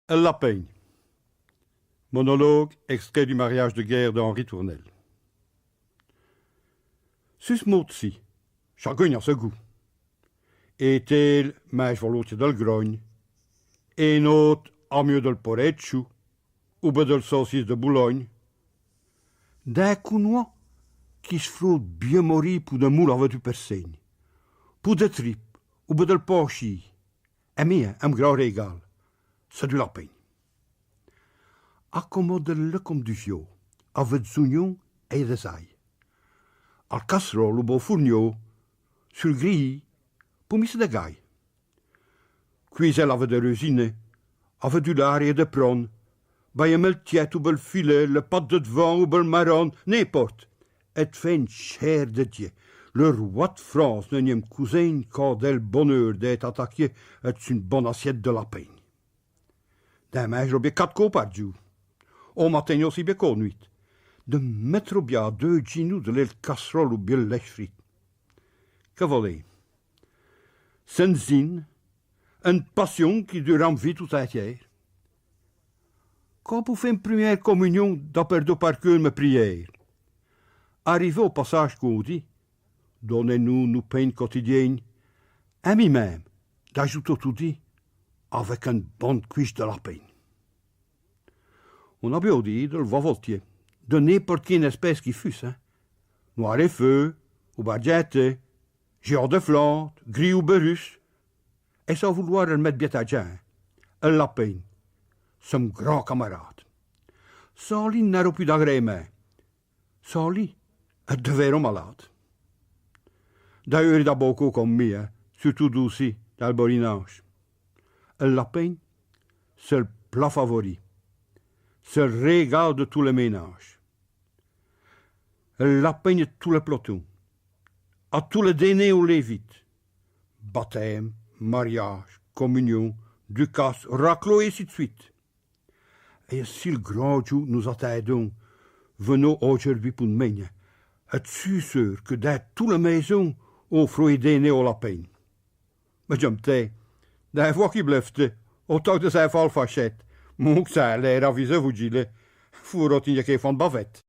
Un lapin. Monologue extrait du mariage de guerre de Henri Tournel. Sus motsi, chacun a ce goût. Et-il mais volontiers del grogne, et autre a mieux del poreccio, ou be del saucisse de Boulogne. D'un counois qui se frôle bien mourir pour de moule avec du perseigne, pour de tripes, ou be del porchi. Et mien, un grand régal, c'est du lapin. Accommode-le comme du fio, avec oignons et des ailes. Al casserole ou beau fourneau, sur grille, pour mise de gaille. Cuiselle avec de rosines, avec du lard et de prône, bij een meltiet ou bel filet, le pat de vin ou bel marron, n'importe. Et fait une chair de Dieu. Le roi de France ne n'aime cousin qu'à del bonheur d'être attaqué et une bonne assiette de lapin. D'un mange bien 4 coups par jour. Au matin aussi bien qu'au nuit. De mettre bien 2 genoux de l'île casserole ou bien lèche frites. Que voulez? C'est zin, une passion qui dure en vie tout entière. Quand vous faites une première communion, d'après par cœur mes prières. Arrivé au passage qu'on dit, donnez-nous nos peines quotidiennes, et moi-même, d'ajouter tout dit, avec une bonne cuisse de lapin. On a bien dit de le voltiers, de n'importe quelle espèce qui fût, hein. Noir et feu, ou bargette, géant de flante, gris ou berus, et sans vouloir le mettre bien à jeun, un lapin, son grand camarade. Sans lui n'a plus d'agrément. Sans lui, elle devait malade. D'ailleurs, il y a beaucoup comme moi, hein, surtout d'aussi, dans le borinage. Un lapin, c'est le plat favori. C'est le régal de tous les ménages. Un lapin de tous les pelotons. À tous les dîners ou les vites. Baptême, mariage, communion, ducasse, raclot et ainsi de suite. Et si le grand jour nous attendons, venons aujourd'hui pour nous mener, es-tu sûr que dans toute la maison, on fera dîner au lapin? Mais je me tais, d'un fois qui blefte, autant de sa folle fachette, mon que ça a l'air avisé vous dire, faut retirer qu'il font de bavette.